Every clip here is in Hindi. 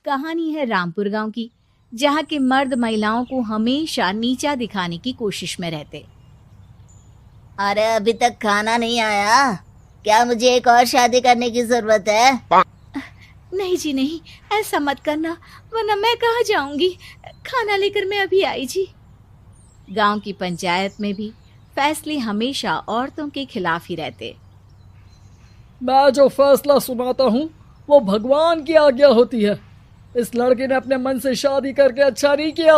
कहानी है रामपुर गांव की, जहां के मर्द महिलाओं को हमेशा नीचा दिखाने की कोशिश में रहते। अरे अभी तक खाना नहीं आया, क्या मुझे एक और शादी करने की जरूरत है? नहीं जी नहीं, ऐसा मत करना, वरना मैं कहाँ जाऊंगी। खाना लेकर मैं अभी आई जी। गांव की पंचायत में भी फैसले हमेशा औरतों के खिलाफ ही रहते। मैं जो फैसला सुनाता हूँ वो भगवान की आज्ञा होती है। इस लड़के ने अपने मन से शादी करके अच्छा नहीं किया।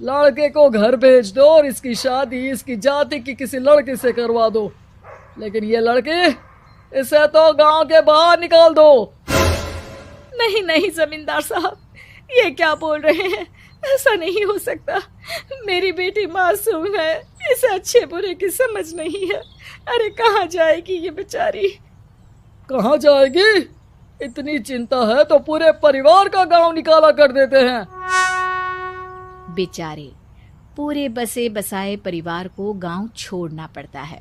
लड़के को घर भेज दो और इसकी शादी इसकी जाति की किसी लड़के से करवा दो, लेकिन ये लड़की, इसे तो गांव के बाहर निकाल दो। नहीं नहीं जमींदार साहब, ये क्या बोल रहे हैं? ऐसा नहीं हो सकता। मेरी बेटी मासूम है, इसे अच्छे बुरे की समझ नहीं है। अरे कहाँ जाएगी ये बेचारी? कहाँ जाएगी? इतनी चिंता है तो पूरे परिवार का गांव निकाला कर देते हैं। बेचारे पूरे बसे बसाए परिवार को गांव छोड़ना पड़ता है।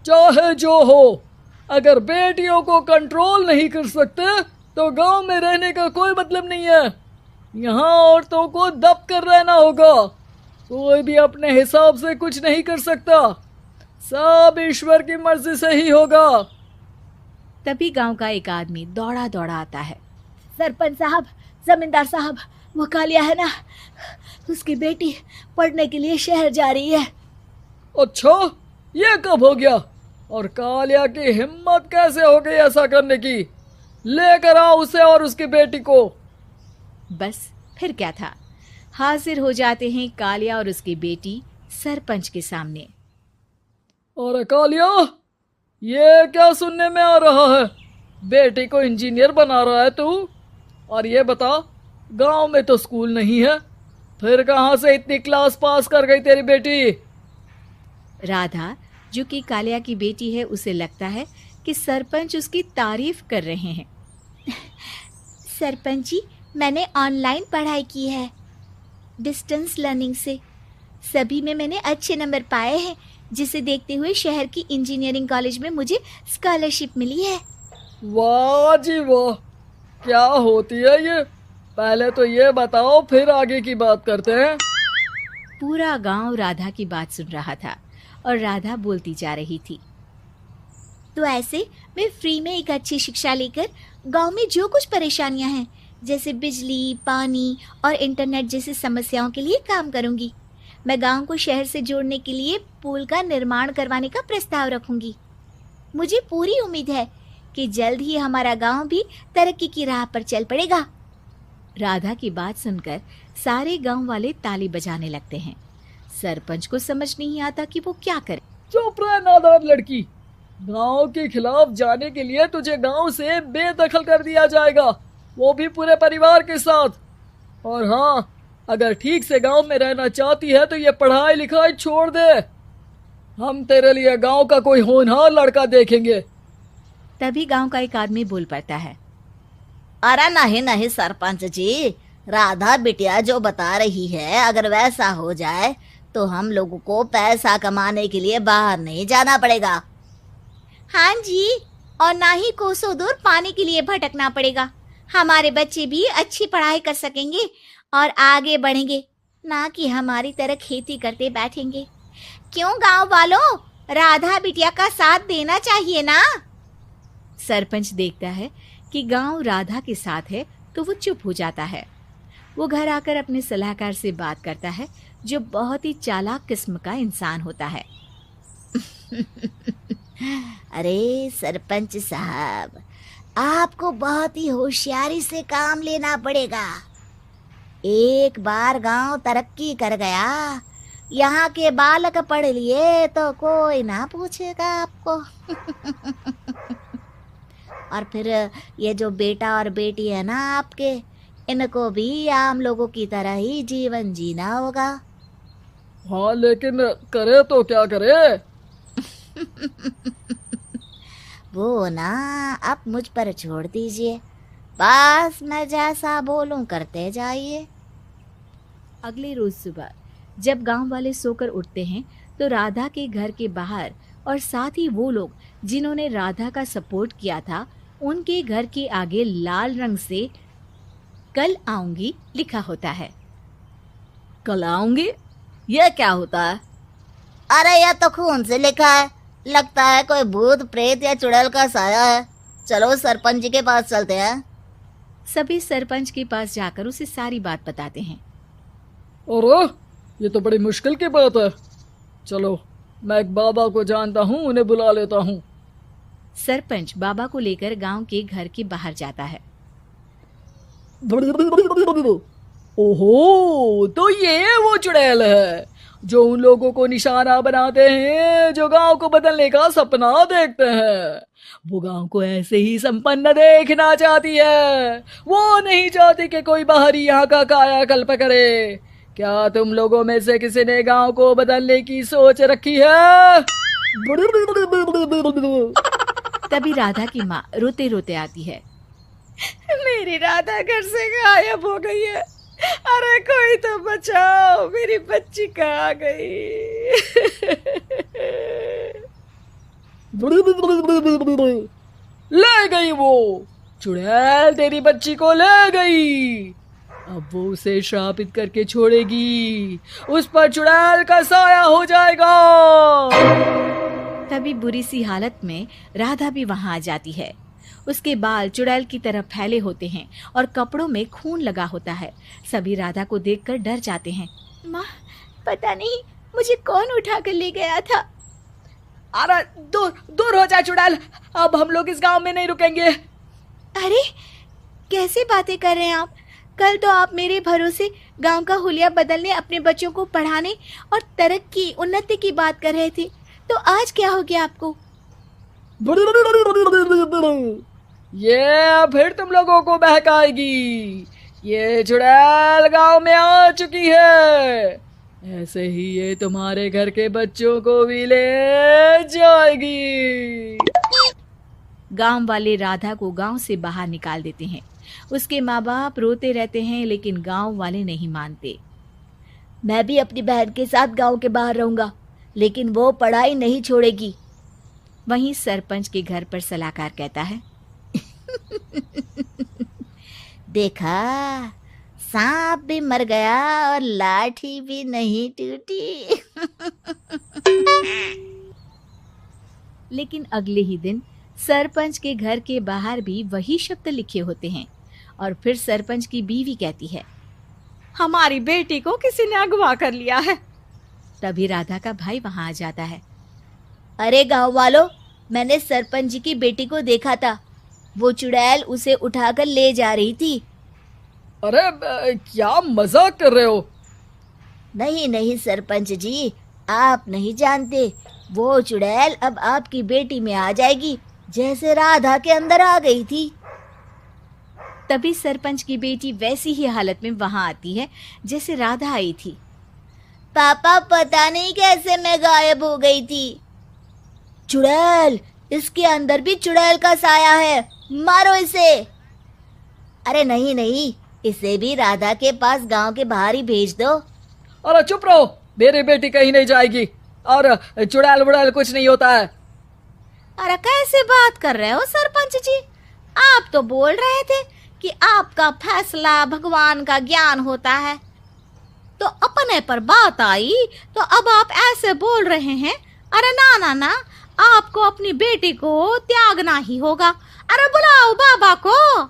चाहे जो हो, अगर बेटियों को कंट्रोल नहीं कर सकते तो गांव में रहने का कोई मतलब नहीं है। यहाँ औरतों को दब कर रहना होगा। कोई भी अपने हिसाब से कुछ नहीं कर सकता, सब ईश्वर की मर्जी से ही होगा। तभी गांव का एक आदमी दौड़ा दौड़ा आता है। सरपंच साहब, जमींदार साहब, वो कालिया है ना, उसकी बेटी पढ़ने के लिए शहर जा रही है। अच्छा, ये कब हो गया? और कालिया की हिम्मत कैसे हो गई ऐसा करने की? लेकर आओ उसे और उसकी बेटी को। बस फिर क्या था, हाजिर हो जाते हैं कालिया और उसकी बेटी सरपंच के सामने। अरे कालिया, ये क्या सुनने में आ रहा है? बेटी को इंजीनियर बना रहा है तू? और ये बता, गांव में तो स्कूल नहीं है, फिर कहां से इतनी क्लास पास कर गई तेरी बेटी? राधा, जो कि कालिया की बेटी है, उसे लगता है कि सरपंच उसकी तारीफ कर रहे हैं। सरपंच जी, मैंने ऑनलाइन पढ़ाई की है, डिस्टेंस लर्निंग से। सभी में मैंने अच्छे नंबर पाए हैं, जिसे देखते हुए शहर की इंजीनियरिंग कॉलेज में मुझे स्कॉलरशिप मिली है। वाह जी वाह, क्या होती है ये? पहले तो ये बताओ, फिर आगे की बात करते हैं। पूरा गांव राधा की बात सुन रहा था और राधा बोलती जा रही थी। तो ऐसे मैं फ्री में एक अच्छी शिक्षा लेकर गांव में जो कुछ परेशानियां हैं, जैसे बिजली, पानी और इंटरनेट जैसी समस्याओं के लिए काम करूंगी। मैं गांव को शहर से जोड़ने के लिए पुल का निर्माण करवाने का प्रस्ताव रखूंगी। मुझे पूरी उम्मीद है कि जल्द ही हमारा गांव भी तरक्की की राह पर चल पड़ेगा। राधा की बात सुनकर सारे गांव वाले ताली बजाने लगते हैं। सरपंच को समझ नहीं आता कि वो क्या करे। चुप रह नादान लड़की, गांव के खिलाफ जाने के लिए तुझे गांव से बेदखल कर दिया जाएगा, वो भी पूरे परिवार के साथ। और हाँ, अगर ठीक से गांव में रहना चाहती है तो ये पढ़ाई लिखाई छोड़ दे। हम तेरे लिए गांव का कोई होनहार लड़का देखेंगे। तभी गांव का एक आदमी बोल पड़ता है। अरे नहीं नहीं सरपंच जी, राधा बिटिया जो बता रही है, अगर वैसा हो जाए तो हम लोगों को पैसा कमाने के लिए बाहर नहीं जाना पड़ेगा। हाँ जी, और ना ही कोसों दूर पानी के लिए भटकना पड़ेगा। हमारे बच्चे भी अच्छी पढ़ाई कर सकेंगे और आगे बढ़ेंगे, ना कि हमारी तरह खेती करते बैठेंगे। क्यों गांव वालों, राधा बिटिया का साथ देना चाहिए ना। सरपंच देखता है कि गांव राधा के साथ है तो वो चुप हो जाता है। वो घर आकर अपने सलाहकार से बात करता है, जो बहुत ही चालाक किस्म का इंसान होता है। अरे सरपंच साहब, आपको बहुत ही होशियारी से काम लेना पड़ेगा। एक बार गांव तरक्की कर गया, यहाँ के बालक पढ़ लिए तो कोई ना पूछेगा आपको। और फिर ये जो बेटा और बेटी है ना आपके, इनको भी आम लोगों की तरह ही जीवन जीना होगा। हाँ, लेकिन करे तो क्या करे? वो ना आप मुझ पर छोड़ दीजिए, बस मैं जैसा बोलूं करते जाइए। अगले रोज सुबह जब गांव वाले सोकर उठते हैं तो राधा के घर के बाहर और साथ ही वो लोग जिन्होंने राधा का सपोर्ट किया था, उनके घर के आगे लाल रंग से कल आऊंगी लिखा होता है। कल आऊंगी, यह क्या होता है? अरे यह तो खून से लिखा है, लगता है कोई भूत प्रेत या चुड़ैल का साया है। चलो सरपंच जी के पास चलते हैं। सभी सरपंच के पास जाकर उसे सारी बात बताते हैं। अरे ये तो बड़ी मुश्किल की बात है। चलो मैं एक बाबा को जानता हूँ, उन्हें बुला लेता हूँ। सरपंच बाबा को लेकर गांव के घर के बाहर जाता है। ओहो, तो ये वो चुड़ैल है जो उन लोगों को निशाना बनाते हैं जो गांव को बदलने का सपना देखते हैं। वो गांव को ऐसे ही संपन्न देखना चाहती है, वो नहीं चाहती कि कोई बाहरी यहाँ का कायाकल्प करे। क्या तुम लोगों में से किसी ने गांव को बदलने की सोच रखी है? तभी राधा की माँ रोते रोते आती है। मेरी राधा घर से गायब हो गई है। अरे कोई तो बचाओ, मेरी बच्ची कहाँ गई? ले गई वो चुड़ैल, तेरी बच्ची को ले गई। अब वो उसे श्रापित करके छोड़ेगी, उस पर चुड़ैल का साया हो जाएगा। तभी बुरी सी हालत में राधा भी वहां आ जाती है। उसके बाल चुड़ैल की तरह फैले होते हैं और कपड़ों में खून लगा होता है। सभी राधा को देखकर डर जाते हैं। माँ, पता नहीं मुझे कौन उठा कर ले गया था। अरे दूर दूर हो जा चुड़ैल, अब हम लोग इस गांव में नहीं रुकेंगे। अरे कैसे बातें कर रहे हैं आप? कल तो आप मेरे भरोसे गांव का हुलिया बदलने, अपने बच्चों को पढ़ाने और तरक्की उन्नति की बात कर रहे थे, तो आज क्या हो गया आपको? ये फिर तुम लोगों को बहकाएगी। ये चुड़ैल गांव में आ चुकी है, ऐसे ही ये तुम्हारे घर के बच्चों को भी ले जाएगी। गांव वाले राधा को गांव से बाहर निकाल देते हैं। उसके माँ बाप रोते रहते हैं, लेकिन गांव वाले नहीं मानते। मैं भी अपनी बहन के साथ गांव के बाहर रहूंगा, लेकिन वो पढ़ाई नहीं छोड़ेगी। वहीं सरपंच के घर पर सलाहकार कहता है। देखा, सांप भी मर गया और लाठी भी नहीं टूटी। लेकिन अगले ही दिन सरपंच के घर के बाहर भी वही शब्द लिखे होते हैं। और फिर सरपंच की बीवी कहती है, हमारी बेटी को किसी ने अगवा कर लिया है। तभी राधा का भाई वहां आ जाता है। अरे गांव वालों, मैंने सरपंच जी की बेटी को देखा था। वो चुड़ैल उसे उठाकर ले जा रही थी। अरे क्या मजाक कर रहे हो? नहीं नहीं सरपंच जी, आप नहीं जानते। वो चुड़ैल अब आपकी बेटी में आ जाएगी, जैसे राधा के अंदर आ गई थी। तभी सरपंच की बेटी वैसी ही हालत में वहां आती है जैसे राधा आई थी। पापा, पता नहीं कैसे मैं गायब हो गई थी। चुड़ैल, इसके अंदर भी चुड़ैल का साया है, मारो इसे। अरे नहीं नहीं, इसे भी राधा के पास गांव के बाहर ही भेज दो। अरे चुप रहो, मेरी बेटी कहीं नहीं जाएगी और चुड़ैल वुड़ैल कुछ नहीं होता है। अरे कैसे बात कर रहे हो सरपंच जी? आप तो बोल रहे थे कि आपका फैसला भगवान का ज्ञान होता है, तो अपने पर बात आई तो अब आप ऐसे बोल रहे हैं। अरे ना ना ना, आपको अपनी बेटी को त्यागना ही होगा। अरे बुलाओ बाबा को।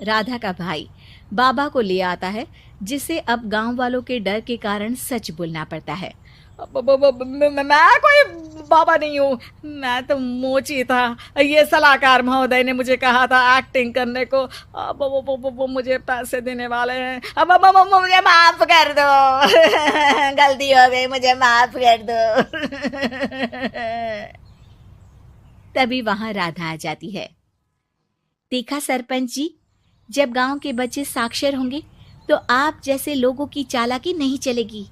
राधा का भाई बाबा को ले आता है, जिसे अब गांव वालों के डर के कारण सच बोलना पड़ता है। मैं कोई बाबा नहीं हूँ, मैं तो मोची था। ये सलाहकार महोदय ने मुझे कहा था एक्टिंग करने को। अब वो मुझे पैसे देने वाले हैं। अब मुझे माफ कर दो। गलती हो गई, मुझे माफ कर दो। तभी वहां राधा आ जाती है। देखा सरपंच जी, जब गांव के बच्चे साक्षर होंगे तो आप जैसे लोगों की चालाकी नहीं चलेगी।